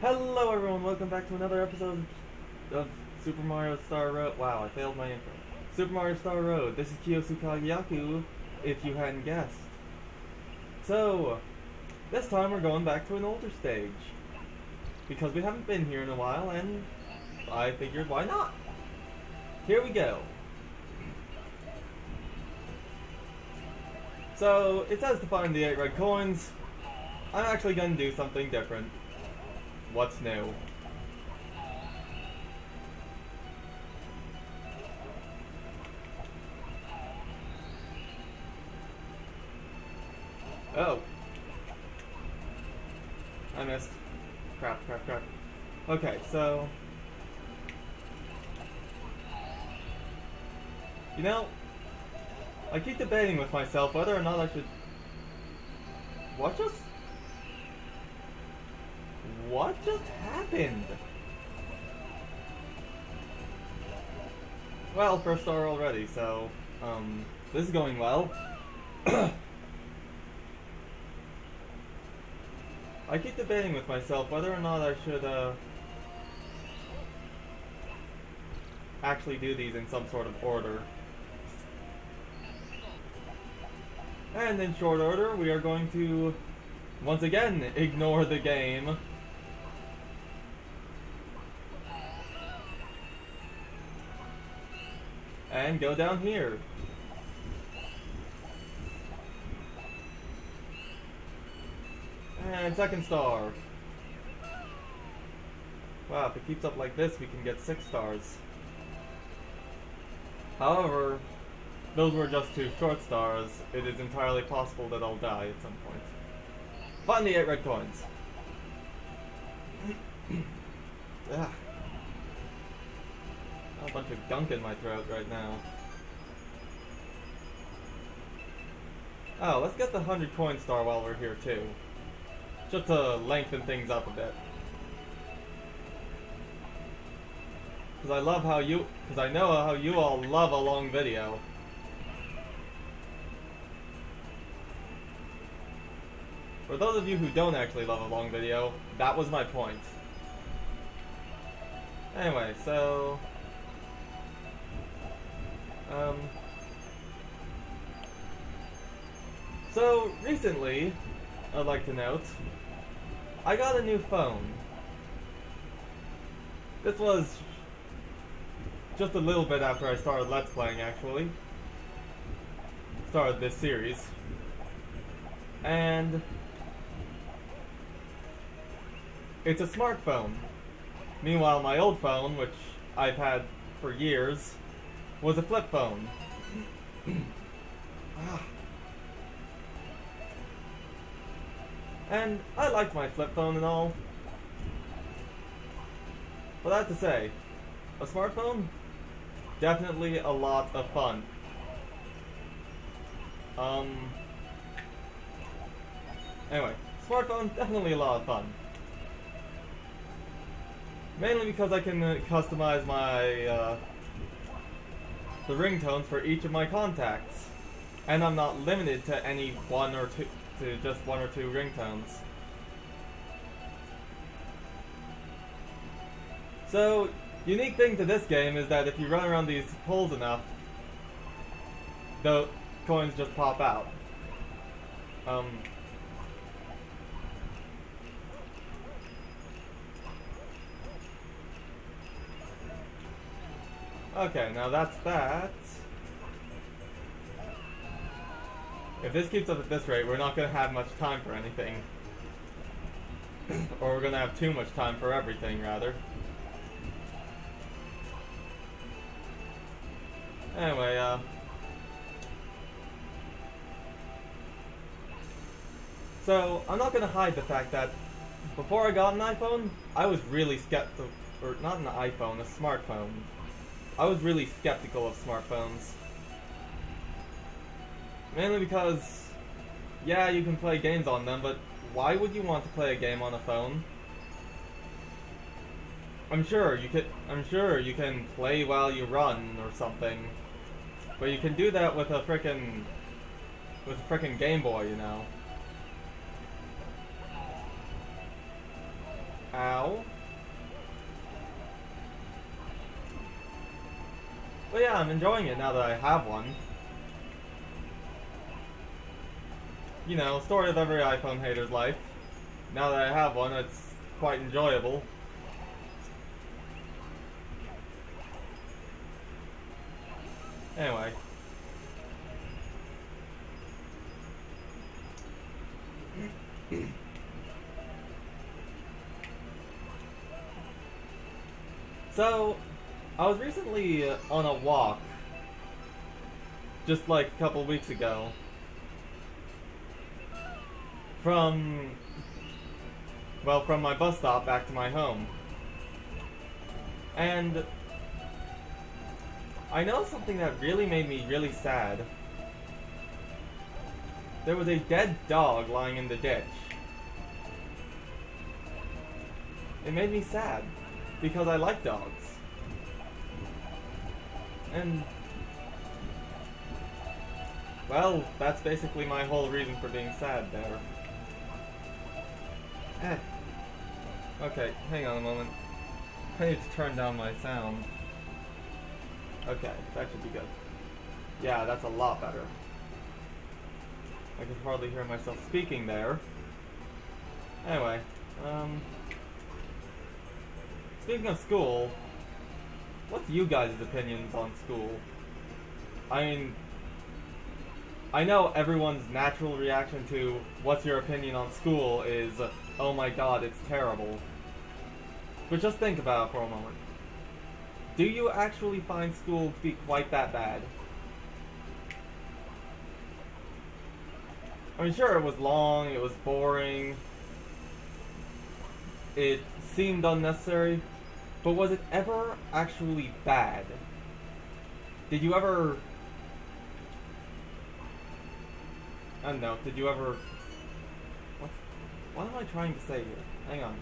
Hello everyone, welcome back to another episode of Super Mario Star Road. Wow, I failed my intro. Super Mario Star Road. This is Kiyosu Kageyaku, if you hadn't guessed. So, this time we're going back to an older stage. Because we haven't been here in a while, and I figured why not? Here we go. So, it says to find the 8 red coins. I'm actually going to do something different. What's new? Oh. I missed. Crap. Okay, so... You know, I keep debating with myself whether or not I should... What just happened? Well, first star already, so, this is going well. I keep debating with myself whether or not I should, actually do these in some sort of order. And in short order, we are going to, once again, ignore the game. And go down here. And second star. Wow, if it keeps up like this, we can get 6 stars. However, those were just 2 short stars. It is entirely possible that I'll die at some point. Find the 8 red coins. Ah. A bunch of gunk in my throat right now. Oh, let's get the 100 coin star while we're here too. Just to lengthen things up a bit. Because I know how you all love a long video. For those of you who don't actually love a long video, that was my point. Anyway, so... So, recently, I'd like to note, I got a new phone. This was just a little bit after I started Let's Playing, actually. Started this series. And it's a smartphone. Meanwhile, my old phone, which I've had for years, was a flip phone. And I liked my flip phone and all. But I have to say, a smartphone? Definitely a lot of fun. Anyway, smartphone, definitely a lot of fun. Mainly because I can customize my, the ringtones for each of my contacts. And I'm not limited to any just one or two ringtones. So, unique thing to this game is that if you run around these poles enough, the coins just pop out. Okay, now that's that. If this keeps up at this rate, we're not going to have much time for anything. Or we're going to have too much time for everything, rather. Anyway, so, I'm not going to hide the fact that before I got an iPhone, I was really skeptical, or not an iPhone, a smartphone. I was really skeptical of smartphones. Mainly because, yeah, you can play games on them, but why would you want to play a game on a phone? I'm sure you can play while you run or something, but you can do that with a frickin' Game Boy, you know. Ow. But yeah, I'm enjoying it now that I have one. You know, story of every iPhone hater's life. Now that I have one, it's quite enjoyable. Anyway. So, I was recently on a walk, just like a couple weeks ago, from my bus stop back to my home. And I know something that really made me really sad. There was a dead dog lying in the ditch. It made me sad, because I like dogs. And, well, that's basically my whole reason for being sad there. Okay, hang on a moment. I need to turn down my sound. Okay, that should be good. Yeah, that's a lot better. I could hardly hear myself speaking there. Anyway, speaking of school, what's you guys' opinions on school? I mean, I know everyone's natural reaction to what's your opinion on school is, oh my god, it's terrible. But just think about it for a moment. Do you actually find school to be quite that bad? I mean, sure, it was long, it was boring, it seemed unnecessary, but was it ever actually bad? Did you ever... I don't know, did you ever... What am I trying to say here? Hang on.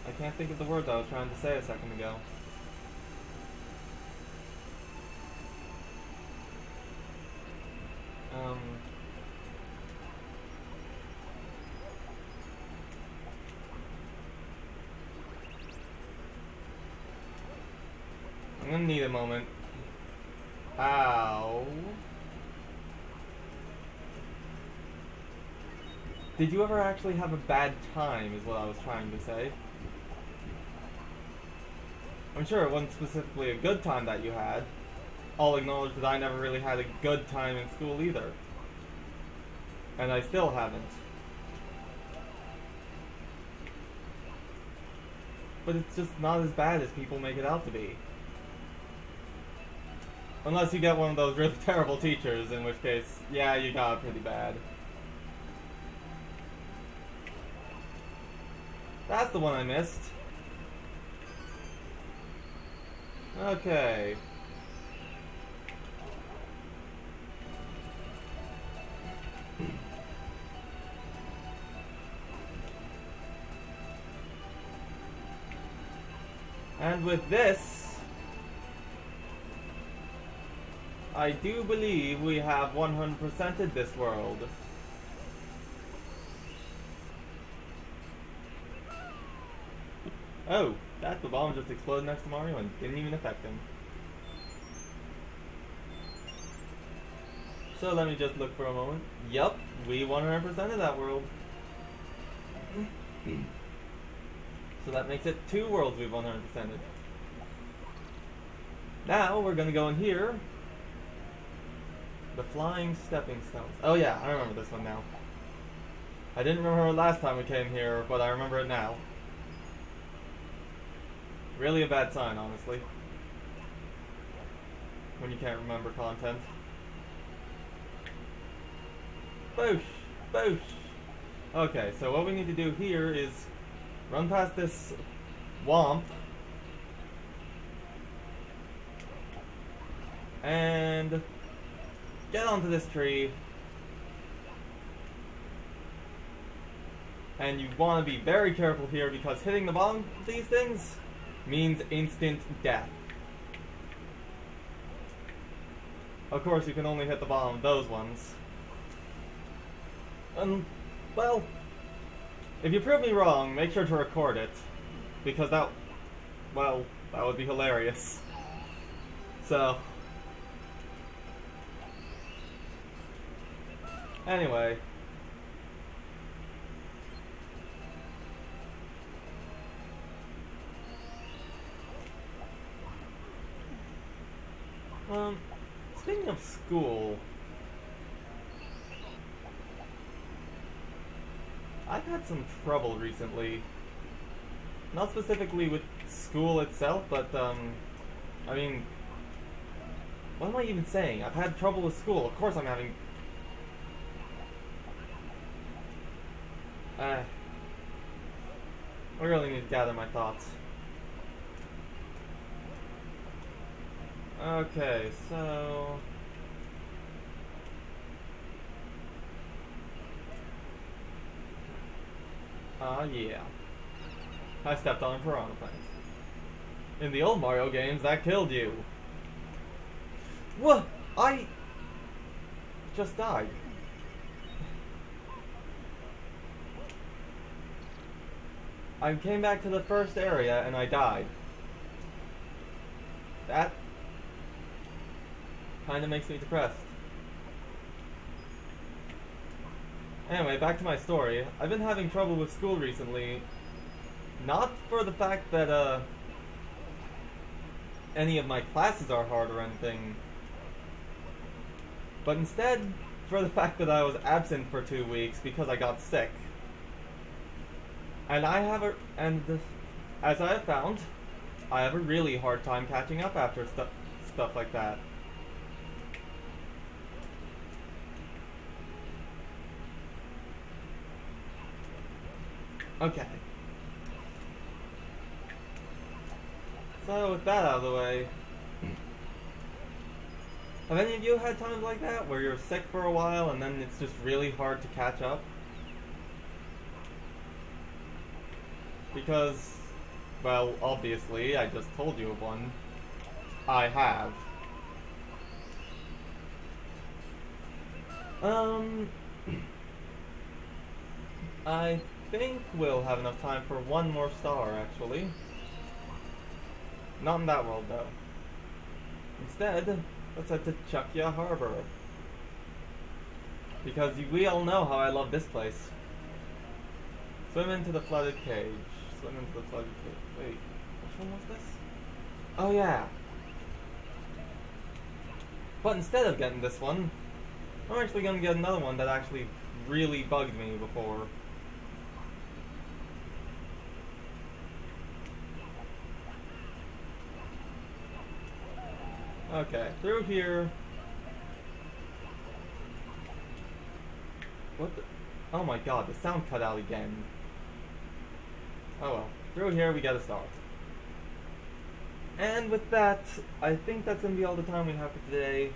I can't think of the words I was trying to say a second ago. I'm gonna need a moment. Ow. Did you ever actually have a bad time, is what I was trying to say. I'm sure it wasn't specifically a good time that you had. I'll acknowledge that I never really had a good time in school either. And I still haven't. But it's just not as bad as people make it out to be. Unless you get one of those really terrible teachers, in which case, yeah, you got it pretty bad. That's the one I missed. Okay. And with this, I do believe we have 100%ed this world. Oh, that the bomb just exploded next to Mario and didn't even affect him. So let me just look for a moment. Yup, we 100%ed that world. So that makes it 2 worlds we've 100%ed. Now we're gonna go in here. The flying stepping stones. Oh yeah, I remember this one now. I didn't remember it last time we came here, but I remember it now. Really a bad sign, honestly. When you can't remember content. Boosh! Boosh! Okay, so what we need to do here is run past this womp. And get onto this tree. And you want to be very careful here because hitting the bottom of these things means instant death. Of course, you can only hit the bottom of those ones. And, well, if you prove me wrong, make sure to record it. Because that, well, that would be hilarious. So, anyway. Speaking of school, I've had some trouble recently. Not specifically with school itself, but, I mean, what am I even saying? I've had trouble with school. Of course I'm having... I really need to gather my thoughts. Okay, so... yeah. I stepped on a piranha plant. In the old Mario games, that killed you. What? I... just died. I came back to the first area and I died. That... kinda makes me depressed. Anyway, back to my story. I've been having trouble with school recently. Not for the fact that, any of my classes are hard or anything. But instead, for the fact that I was absent for 2 weeks because I got sick. And as I have found, I have a really hard time catching up after stuff like that. Okay. So with that out of the way, have any of you had times like that where you're sick for a while and then it's just really hard to catch up? Because, well, obviously, I just told you of one. I have. I think we'll have enough time for one more star, actually. Not in that world, though. Instead, let's head to Chuckya Harbor. Because we all know how I love this place. Swim into the flooded cage. Swim into the flooded cage. Wait, which one was this? Oh yeah. But instead of getting this one, I'm actually gonna get another one that actually really bugged me before. Okay, through here. What the? Oh my god, the sound cut out again. Oh well. Through here we get a star. And with that, I think that's gonna be all the time we have for today.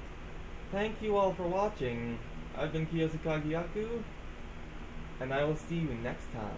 Thank you all for watching. I've been Kiyosukage Yaku, and I will see you next time.